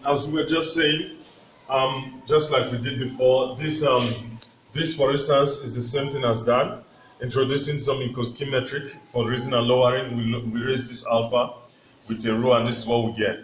as we were just saying, just like we did before, this for instance is the same thing as that. Introducing some ecoschematic for raising and lowering, we raise this alpha with a rho, and this is what we get.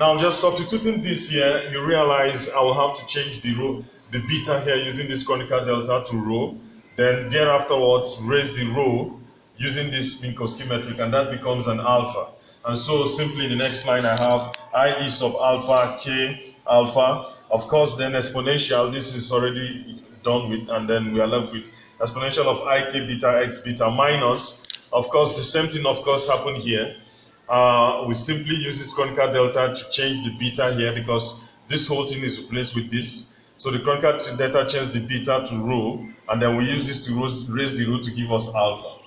Now, just substituting this here, you realize I will have to change the rho, the beta here, using this conical delta to rho. Then thereafterwards, raise the rho using this ecoschematic, and that becomes an alpha. And so simply in the next line I have I e sub alpha k alpha. Of course, then exponential, this is already done with, and then we are left with exponential of I k beta x beta minus, of course, the same thing of course happened here. We simply use this conical delta to change the beta here, because this whole thing is replaced with this. So the conical delta changes the beta to rho, and then we use this to raise the rho to give us alpha.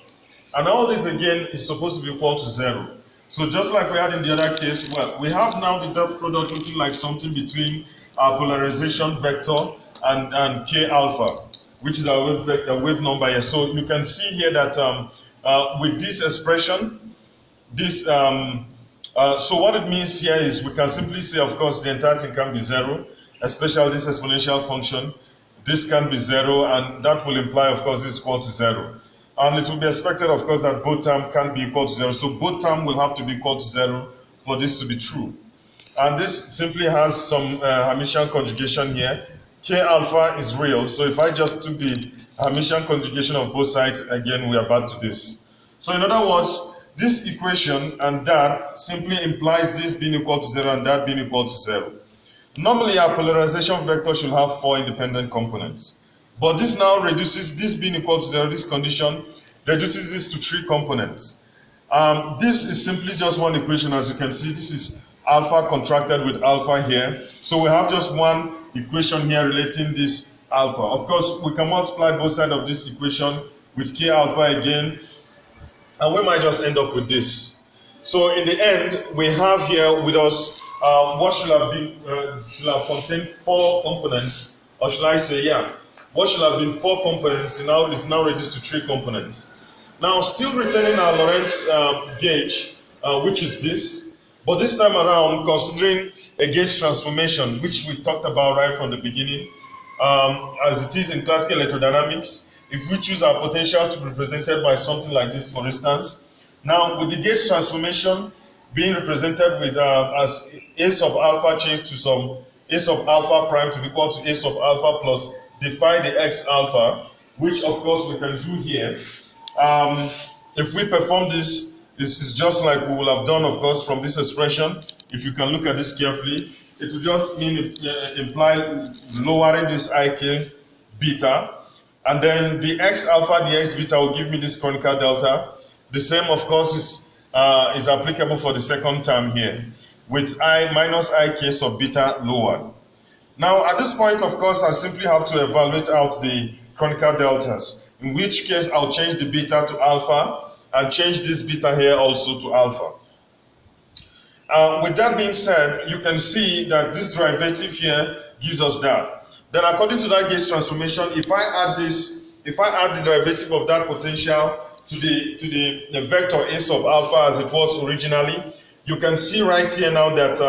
And all this again is supposed to be equal to 0. So just like we had in the other case, well, we have now the dot product looking like something between our polarization vector and k alpha, which is our wave number here. So you can see here that with this expression, this so what it means here is we can simply say, of course, the entire thing can be 0, especially this exponential function. This can be 0, and that will imply, of course, this is equal to 0. And it will be expected, of course, that both terms can be equal to 0. So both terms will have to be equal to 0 for this to be true. And this simply has some Hermitian conjugation here. K alpha is real. So if I just took the Hermitian conjugation of both sides, again, we are back to this. So in other words, this equation and that simply implies this being equal to 0 and that being equal to 0. Normally, our polarization vector should have 4 independent components. But this now reduces this being equal to 0, this condition reduces this to 3 components. This is simply just one equation. As you can see, this is alpha contracted with alpha here. So we have just one equation here relating this alpha. Of course, we can multiply both sides of this equation with k alpha again, and we might just end up with this. So in the end, we have here with us what should have contained 4 components, or should I say, yeah, what should have been 4 components is now reduced to 3 components. Now, still retaining our Lorentz gauge, which is this, but this time around considering a gauge transformation, which we talked about right from the beginning, as it is in classical electrodynamics. If we choose our potential to be represented by something like this, for instance, now with the gauge transformation being represented with as a sub alpha changed to some a sub alpha prime to be equal to a sub alpha plus define the x alpha, which of course we can do here. If we perform this, this is just like we will have done, of course, from this expression. If you can look at this carefully, it will just mean imply lowering this ik beta, and then the x alpha, the x beta will give me this conical delta. The same, of course, is applicable for the second term here, with I minus ik sub beta lowered. Now, at this point, of course, I simply have to evaluate out the conical deltas, in which case I'll change the beta to alpha and change this beta here also to alpha. With that being said, you can see that this derivative here gives us that. Then according to that gauge transformation, if I add the derivative of that potential to the vector a sub alpha as it was originally, you can see right here now that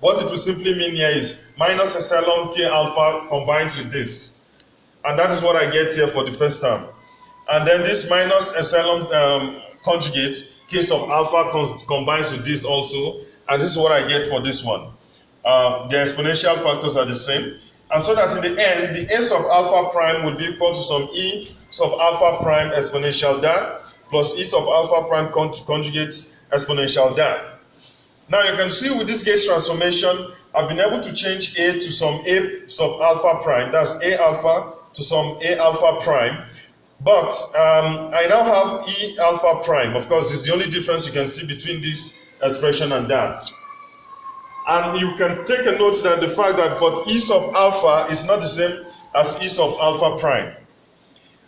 what it will simply mean here is minus epsilon k alpha combined with this. And that is what I get here for the first term. And then this minus epsilon conjugate k sub alpha combines with this also. And this is what I get for this one. The exponential factors are the same. And so that in the end, the a sub alpha prime will be equal to some e sub alpha prime exponential that plus e sub alpha prime conjugate exponential that. Now you can see with this gauge transformation, I've been able to change a to some a sub alpha prime. That's a alpha to some a alpha prime. But I now have e alpha prime. Of course, this is the only difference you can see between this expression and that. And you can take a note that the fact that but e sub alpha is not the same as e sub alpha prime.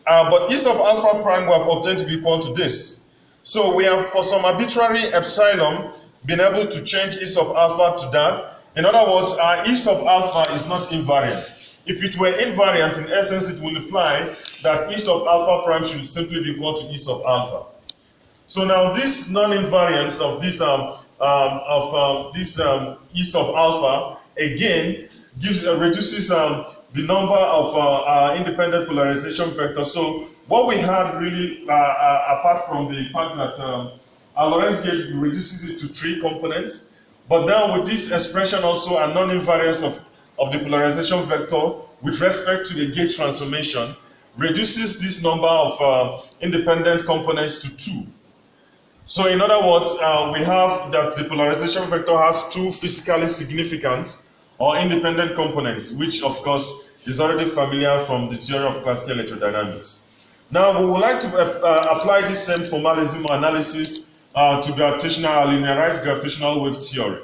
But e sub alpha prime we have obtained to be equal to this. So we have, for some arbitrary epsilon, been able to change e sub alpha to that. In other words, our e sub alpha is not invariant. If it were invariant, in essence, it will imply that e sub alpha prime should simply be equal to e sub alpha. So now this non-invariance of this this E sub alpha again reduces the number of independent polarization vectors. So what we had really, apart from the fact that our Lorentz gauge reduces it to 3 components, but now with this expression also a non-invariance of the polarization vector with respect to the gauge transformation reduces this number of independent components to 2. So in other words, we have that the polarization vector has 2 physically significant or independent components, which of course is already familiar from the theory of classical electrodynamics. Now we would like to apply this same formalism or analysis to gravitational, linearized gravitational wave theory.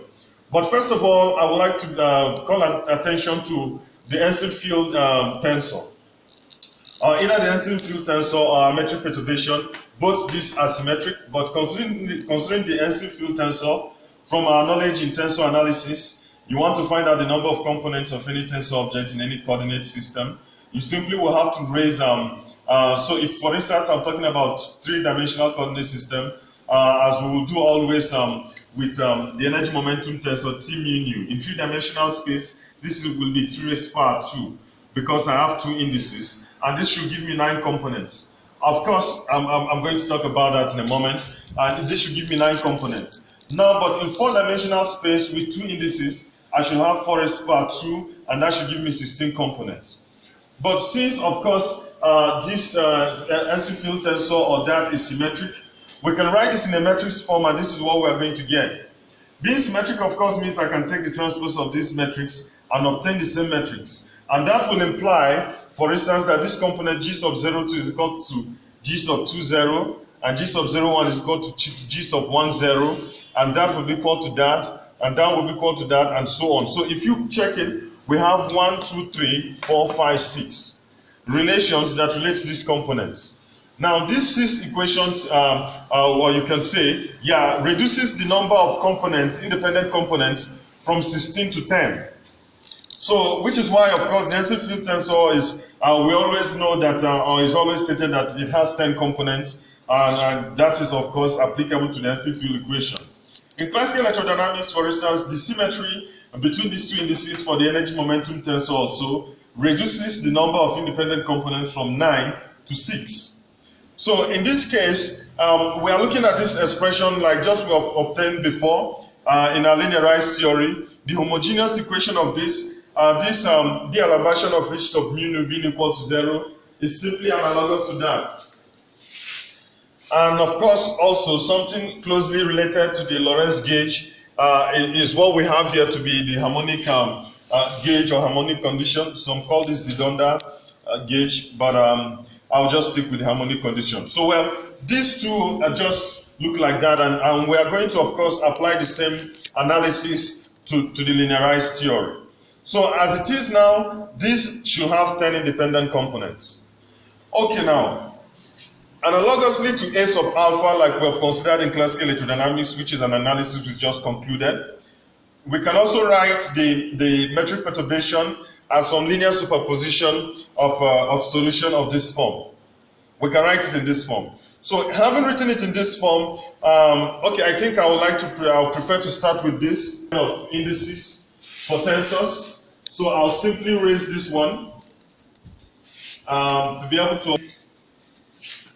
But first of all, I would like to call attention to the Einstein field tensor. Either the Einstein field tensor or metric perturbation, both these are symmetric, but considering the Einstein field tensor, from our knowledge in tensor analysis, you want to find out the number of components of any tensor object in any coordinate system. You simply will have to raise, so if for instance I'm talking about 3-dimensional coordinate system, as we will do always with the energy momentum tensor T mu nu. In 3-dimensional space, this will be 3 raised to power 2 because I have 2 indices, and this should give me 9 components. Of course, I'm going to talk about that in a moment, and this should give me 9 components. Now, but in 4-dimensional space with 2 indices, I should have 4 raised to power 2, and that should give me 16 components. But since, of course, this Einstein field tensor or that is symmetric, we can write this in a matrix form, and this is what we are going to get. Being symmetric, of course, means I can take the transpose of this matrix and obtain the same matrix. And that will imply, for instance, that this component G sub 02 is equal to G sub 20, and G sub 01 is equal to G sub 10, and that will be equal to that, and that will be equal to that, and so on. So if you check it, we have 1, 2, 3, 4, 5, 6 relations that relate to these components. Now, these 6 equations, or you can say, yeah, reduces the number of components, independent components, from 16 to 10. So, which is why, of course, the Einstein field tensor is, we always know that, or is always stated that it has 10 components, and that is, of course, applicable to the Einstein field equation. In classical electrodynamics, for instance, the symmetry between these 2 indices for the energy momentum tensor also reduces the number of independent components from 9 to 6. So in this case, we are looking at this expression like just we have obtained before in our linearized theory. The homogeneous equation of this D'Alembert of H sub mu nu being equal to 0 is simply analogous to that. And of course, also something closely related to the Lorentz gauge is what we have here to be the harmonic gauge or harmonic condition. Some call this the Donda gauge, but I'll just stick with the harmonic condition. So, well, these two just look like that, and we are going to, of course, apply the same analysis to the linearized theory. So, as it is now, this should have 10 independent components. Okay, now, analogously to A sub alpha, like we have considered in classical electrodynamics, which is an analysis we just concluded, we can also write the metric perturbation as some linear superposition of solution of this form. We can write it in this form. So having written it in this form, okay, I think I would prefer to start with this of indices for tensors. So I'll simply raise this one to be able to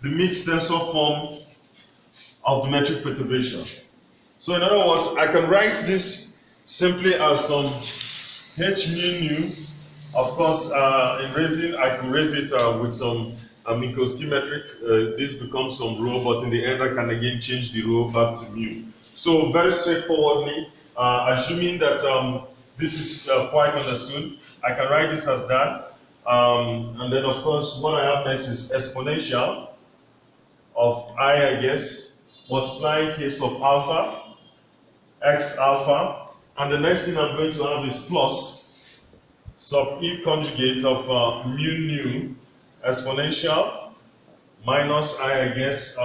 the mixed tensor form of the metric perturbation. So in other words, I can write this simply as some H mu nu. Of course, in raising, I can raise it with some Minkowski metric. This becomes some rho, but in the end, I can again change the rho back to mu. So very straightforwardly, assuming that this is quite understood, I can write this as that. And then, of course, what I have next is exponential of I guess, multiplying k sub alpha, x alpha, and the next thing I'm going to have is plus sub e conjugate of mu nu exponential minus I guess,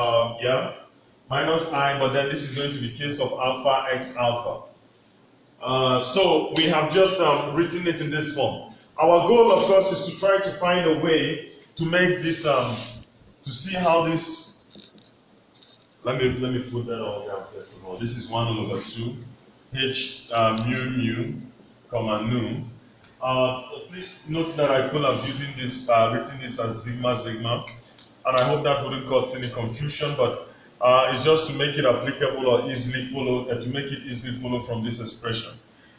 minus I, but then this is going to be k sub alpha x alpha. So we have just written it in this form. Our goal, of course, is to try to find a way to make this, to see how this let me put that all down first of all. This is 1 over 2 h mu mu comma nu. Please note that I could have using this written this as sigma sigma, and I hope that wouldn't cause any confusion. But it's just to make it applicable or easily follow, to make it easily follow from this expression.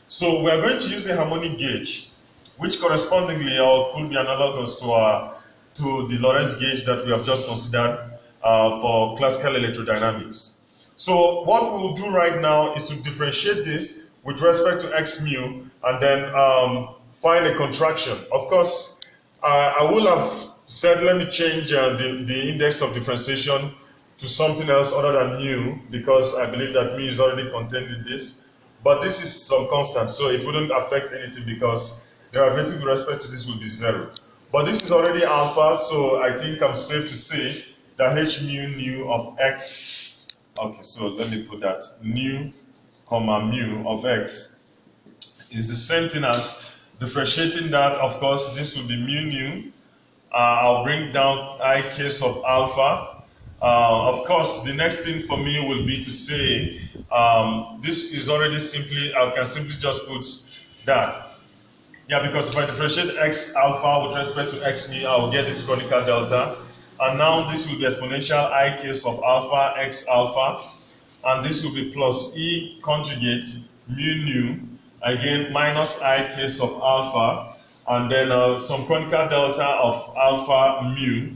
So we are going to use a harmonic gauge, which correspondingly or could be analogous to the Lorentz gauge that we have just considered for classical electrodynamics. So what we will do right now is to differentiate this with respect to x mu and then find a contraction. Of course, I will have said let me change the index of differentiation to something else other than mu, because I believe that mu is already contained in this. But this is some constant, so it wouldn't affect anything because derivative with respect to this will be 0. But this is already alpha, so I think I'm safe to say that h mu nu of x, okay, so let me put that, nu comma mu of x is the same thing as differentiating that. Of course, this will be mu nu. I'll bring down I case of alpha. Of course, the next thing for me will be to say this is already simply, I can simply just put that. Yeah, because if I differentiate x alpha with respect to x mu, I will get this conical delta. And now this will be exponential I case of alpha x alpha. And this will be plus e conjugate mu nu, again minus I case of alpha. And then some conical delta of alpha mu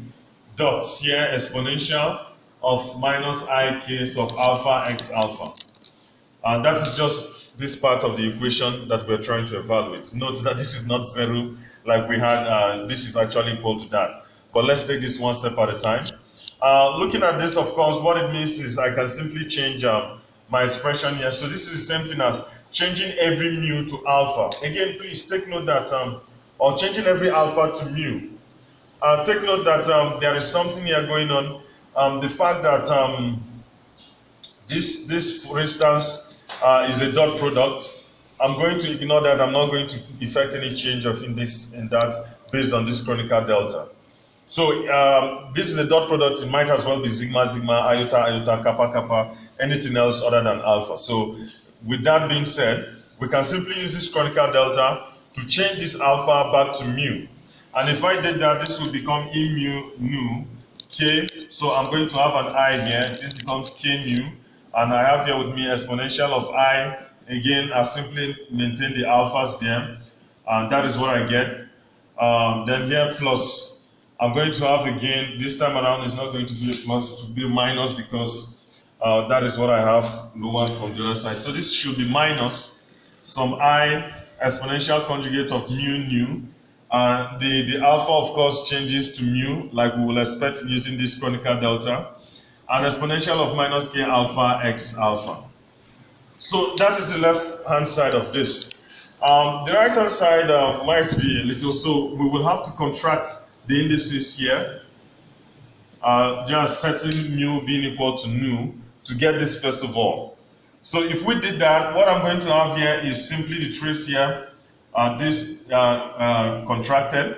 dots here exponential of minus I case of alpha x alpha. And that is just this part of the equation that we're trying to evaluate. Note that this is not 0 like we had, this is actually equal to that. But let's take this one step at a time. Looking at this, of course, what it means is I can simply change my expression here. So this is the same thing as changing every mu to alpha. Again, please take note that, or changing every alpha to mu. Take note that there is something here going on. The fact that this, for instance, is a dot product, I'm going to ignore that. I'm not going to effect any change of index in that based on this conical delta. So this is a dot product. It might as well be sigma, sigma, iota, iota, kappa, kappa, anything else other than alpha. So with that being said, we can simply use this conical delta to change this alpha back to mu. And if I did that, this will become E mu nu k. So I'm going to have an I here. This becomes k mu. And I have here with me exponential of I. Again, I simply maintain the alphas there. And that is what I get. Then here plus, I'm going to have again, this time around it's not going to be a plus, it will be a minus because that is what I have lower from the other side. So this should be minus some I exponential conjugate of mu nu. The alpha, of course, changes to mu, like we will expect using this conical delta, and exponential of minus k alpha x alpha. So that is the left-hand side of this. The right-hand side might be a little, so we will have to contract the indices here, just setting mu being equal to nu, to get this first of all. So if we did that, what I'm going to have here is simply the trace here, this contracted.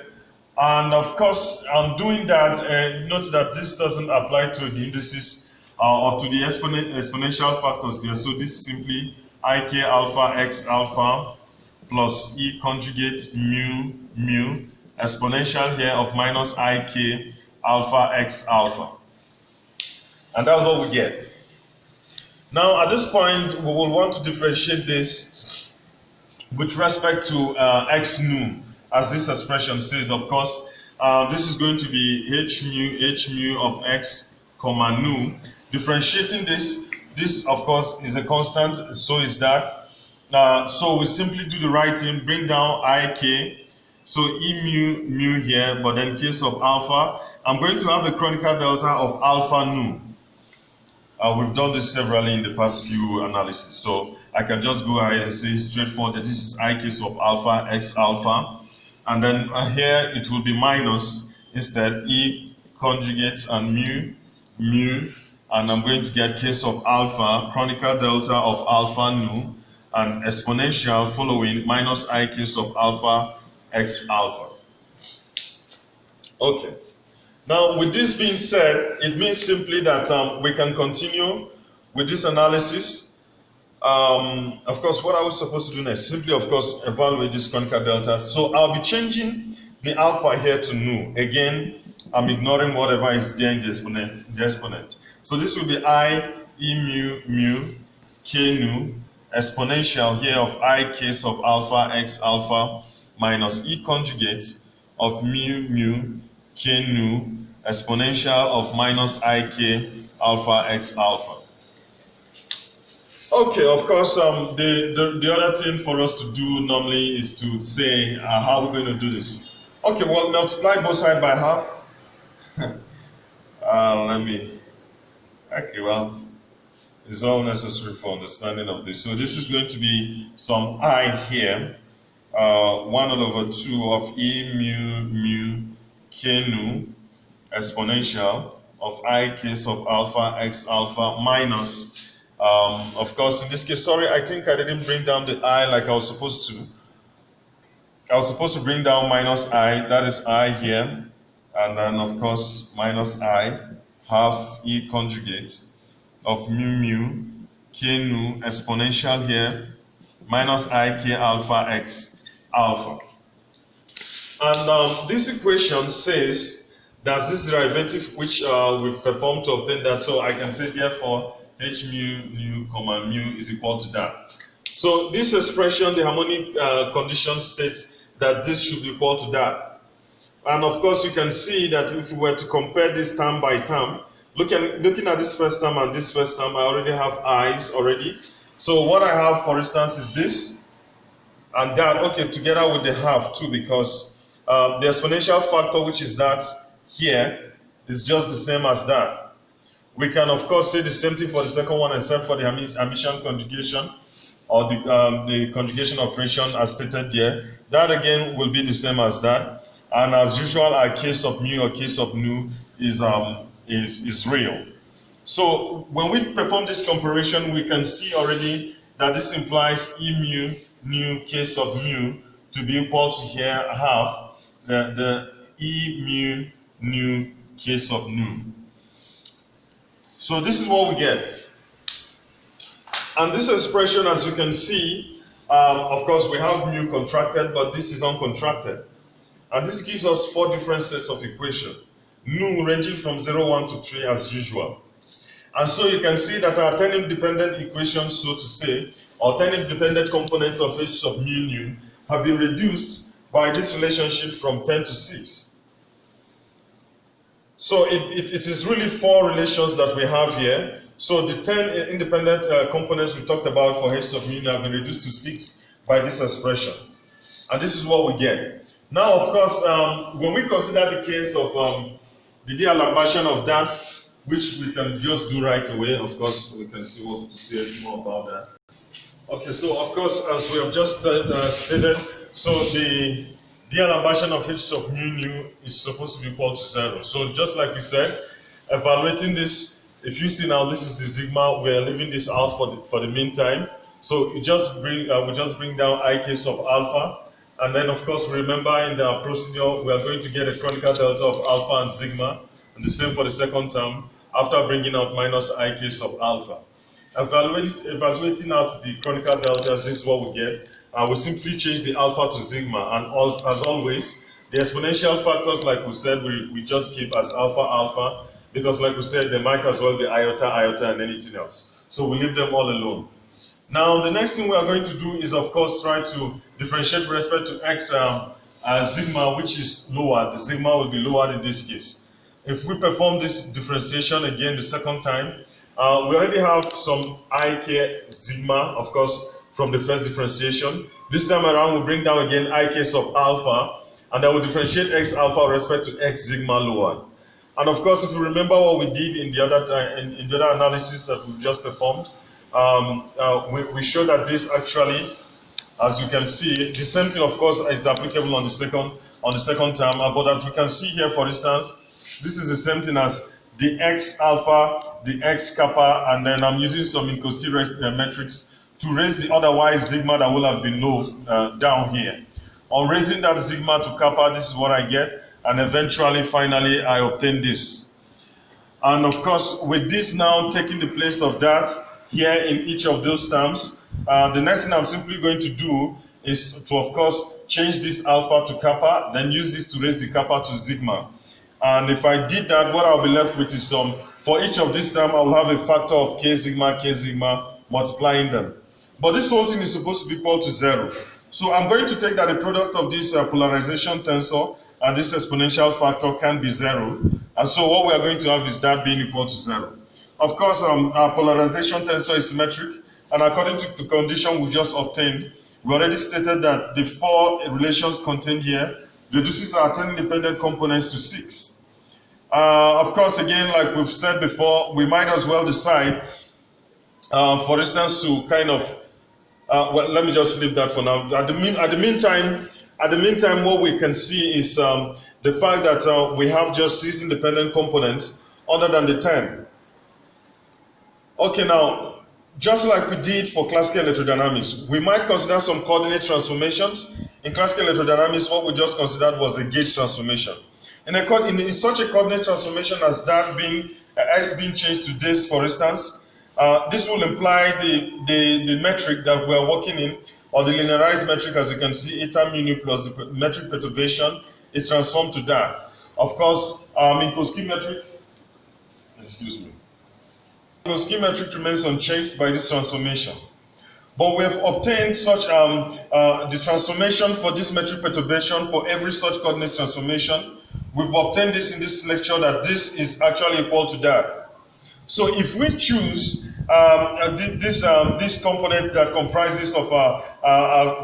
And of course, I'm doing that, note that this doesn't apply to the indices or to the exponential factors there. So this is simply ik alpha x alpha plus e conjugate mu mu exponential here of minus ik alpha x alpha. And that's what we get. Now at this point, we will want to differentiate this with respect to x nu, as this expression says. Of course, this is going to be h mu of x comma nu. Differentiating this of course is a constant, so is that. So we simply do the right thing, bring down ik, so e mu mu here, but in case of alpha, I'm going to have a conical delta of alpha nu. We've done this severally in the past few analyses, so I can just go ahead and say straightforward that this is I case of alpha x alpha, and then here it will be minus instead e conjugate and mu mu, and I'm going to get case of alpha conical delta of alpha nu, and exponential following minus I case of alpha x alpha. Okay. Now, with this being said, it means simply that we can continue with this analysis. Of course, what are we supposed to do next? Simply, of course, evaluate this conical delta. So I'll be changing the alpha here to nu. Again, I'm ignoring whatever is there in the exponent. So this will be I, E mu, mu, K nu, exponential here of I k sub alpha x alpha minus E conjugate of mu, mu, K nu, exponential of minus I k alpha x alpha. Okay, of course, the other thing for us to do normally is to say how we're going to do this. Okay, well, multiply both sides by half. Okay, well, it's all necessary for understanding of this. So this is going to be some I here, 1/2 of E mu mu K nu exponential of I k sub alpha x alpha minus, of course, in this case, sorry, I think I didn't bring down the I like I was supposed to. I was supposed to bring down minus I, that is I here, and then of course minus I, half E conjugate of mu mu K nu exponential here, minus I k alpha x alpha. And this equation says that this derivative which we've performed to obtain that, so I can say therefore h mu nu comma mu is equal to that. So this expression, the harmonic condition states that this should be equal to that. And of course you can see that if we were to compare this term by term, looking at this first term and this first term, I already have i's already. So what I have, for instance, is this and that, okay, together with the half too, because the exponential factor, which is that here, is just the same as that. We can of course say the same thing for the second one, except for the Hermitian conjugation, or the conjugation operation as stated there. That again will be the same as that. And as usual, our case of mu or case of nu is real. So when we perform this comparison, we can see already that this implies E mu nu case of mu to be equal to here half the E mu nu case of nu. So this is what we get. And this expression, as you can see, of course we have mu contracted, but this is uncontracted. And this gives us 4 different sets of equations. Nu ranging from 0, 1 to 3 as usual. And so you can see that our 10 independent equations, so to say, or 10 independent components of h sub mu nu have been reduced by this relationship from 10 to 6. So it is really 4 relations that we have here. So the 10 independent components we talked about for h sub mu nu have been reduced to 6 by this expression. And this is what we get. Now, of course, when we consider the case of the D'Alembert of that, which we can just do right away, of course, we can see what to say more about that. Okay, so of course, as we have just stated, so the D'Alembert of h sub mu nu is supposed to be equal to 0. So just like we said, evaluating this, if you see now, this is the sigma. We are leaving this out for the meantime. So you just bring we just bring down I k sub alpha, and then of course remember in the procedure we are going to get a conical delta of alpha and sigma, and the same for the second term after bringing out minus I k sub alpha. Evaluating out the conical deltas, this is what we get. We simply change the alpha to sigma, and as always, the exponential factors, like we said, we just keep as alpha alpha. Because like we said, there might as well be iota, iota, and anything else. So we leave them all alone. Now, the next thing we are going to do is, of course, try to differentiate with respect to x sigma, which is lower. The sigma will be lower in this case. If we perform this differentiation again the second time, we already have some ik sigma, of course, from the first differentiation. This time around, we'll bring down again ik sub alpha, and then we'll differentiate x alpha with respect to x sigma lower. And of course, if you remember what we did in the other time, in the other analysis that we've just performed, we showed that this actually, as you can see, the same thing, of course, is applicable on the second term. But as we can see here, for instance, this is the same thing as the x alpha, the x kappa, and then I'm using some Minkowski metrics to raise the otherwise sigma that will have been low down here. On raising that sigma to kappa, this is what I get. and eventually, finally, I obtain this. And of course, with this now taking the place of that here in each of those terms, the next thing I'm simply going to do is to, of course, change this alpha to kappa, then use this to raise the kappa to sigma. And if I did that, what I'll be left with is for each of these terms, I'll have a factor of k sigma, multiplying them. But this whole thing is supposed to be equal to 0. So I'm going to take that the product of this polarization tensor and this exponential factor can be 0. And so what we are going to have is that being equal to 0. Of course, our polarization tensor is symmetric, and according to the condition we just obtained, we already stated that the 4 relations contained here reduces our 10 independent components to 6. Of course, again, like we've said before, we might as well decide, for instance, to kind of, well, let me just leave that for now. At the meantime, what we can see is the fact that we have just 6 independent components other than the 10. Okay, now, just like we did for classical electrodynamics, we might consider some coordinate transformations. In classical electrodynamics, what we just considered was a gauge transformation. In such a coordinate transformation as that being x being changed to this, for instance, this will imply the metric that we are working in, or the linearized metric, as you can see, eta mu nu plus the metric perturbation is transformed to that. Of course, Minkowski metric, Minkowski metric remains unchanged by this transformation. But we have obtained such the transformation for this metric perturbation for every such coordinate transformation. We've obtained this in this lecture that this is actually equal to that. So if we choose this component that comprises of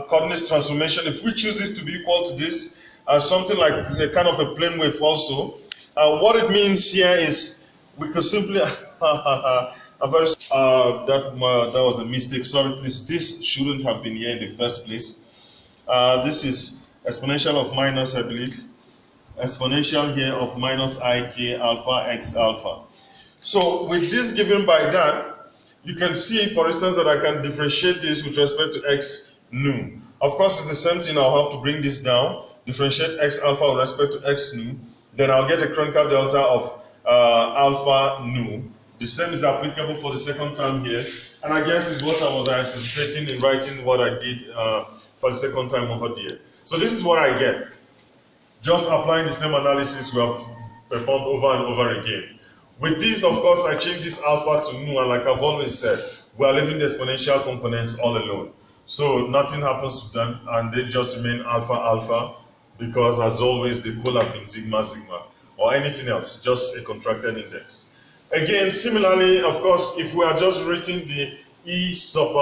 coordinate transformation, if we choose it to be equal to this, something like a kind of a plane wave also, what it means here is we could simply that was a mistake. Sorry, please. This shouldn't have been here in the first place. This is exponential of minus, I believe. Exponential here of minus ik alpha x alpha. So with this given by that, you can see, for instance, that I can differentiate this with respect to x nu. Of course, it's the same thing. I'll have to bring this down, differentiate x alpha with respect to x nu. Then I'll get a Kronecker delta of alpha nu. The same is applicable for the second term here. And I guess is what I was anticipating in writing what I did for the second time over there. So this is what I get. Just applying the same analysis we have performed over and over again. With this, of course, I change this alpha to nu, and like I've always said, we are leaving the exponential components all alone. So nothing happens to them, and they just remain alpha alpha, because as always, the pole have been sigma sigma, or anything else, just a contracted index. Again, similarly, of course, if we are just writing the E sub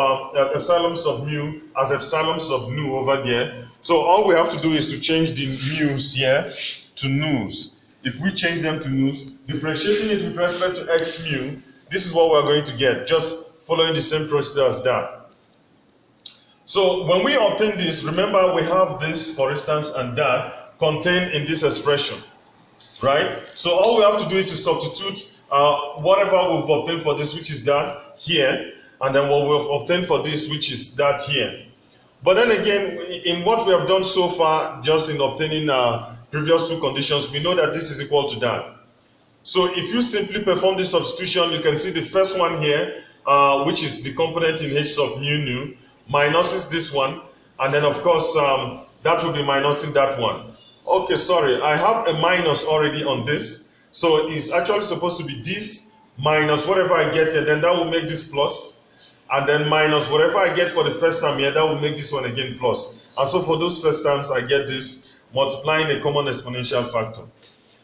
epsilon sub mu as epsilon sub nu over there, so all we have to do is to change the mu's here to nu's. If we change them to nu's, differentiating it with respect to x mu, this is what we're going to get, just following the same procedure as that. So when we obtain this, remember we have this, for instance, and that contained in this expression, right? So all we have to do is to substitute whatever we've obtained for this, which is that here, and then what we've obtained for this, which is that here. But then again, in what we have done so far, just in obtaining previous two conditions, we know that this is equal to that. So if you simply perform this substitution, you can see the first one here, which is the component in h sub mu nu, minuses this one, and then of course that will be minusing that one. Okay, sorry, I have a minus already on this, so it's actually supposed to be this minus whatever I get here, then that will make this plus, and then minus whatever I get for the first time here, that will make this one again plus. And so for those first times, I get this multiplying a common exponential factor.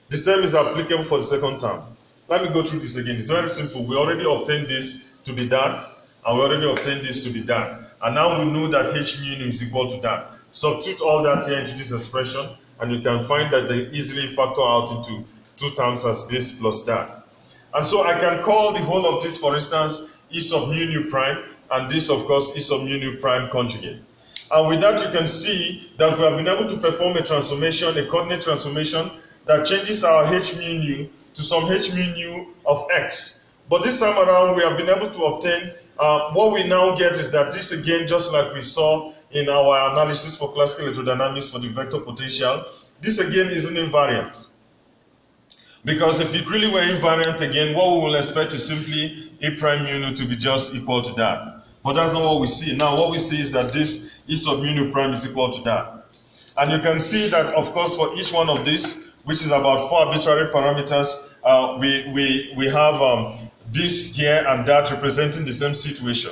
The same is applicable for the second term. Let me go through this again. It's very simple. We already obtained this to be that, and we already obtained this to be that. And now we know that h mu nu is equal to that. Substitute all that here into this expression, and you can find that they easily factor out into two terms as this plus that. And so I can call the whole of this, for instance, e sub mu nu prime, and this, of course, e sub mu nu prime conjugate. And with that, you can see that we have been able to perform a transformation, a coordinate transformation, that changes our h mu nu to some h mu nu of x. But this time around, we have been able to obtain what we now get is that this again, just like we saw in our analysis for classical electrodynamics for the vector potential, this again isn't invariant. Because if it really were invariant again, what we will expect is simply A prime mu nu to be just equal to that. But that's not what we see. Now what we see is that this E sub mu nu prime is equal to that. And you can see that, of course, for each one of these, which is about 4 arbitrary parameters, we have this here and that representing the same situation.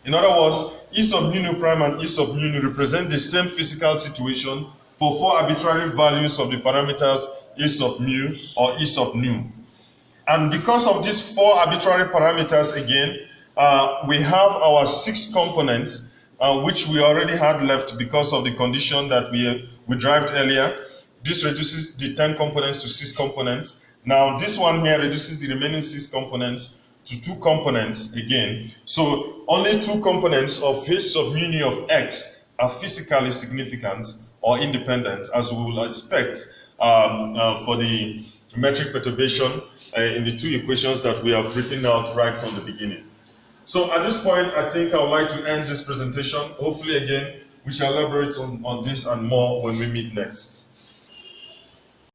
In other words, E sub mu nu prime and E sub mu nu represent the same physical situation for 4 arbitrary values of the parameters E sub mu or E sub nu. And because of these 4 arbitrary parameters again, we have our 6 components, which we already had left because of the condition that we derived earlier. This reduces the 10 components to 6 components. Now this one here reduces the remaining 6 components to 2 components again. So only 2 components of H sub mu nu of x are physically significant or independent, as we will expect for the metric perturbation in the 2 equations that we have written out right from the beginning. So at this point, I think I would like to end this presentation. Hopefully again, we shall elaborate on this and more when we meet next.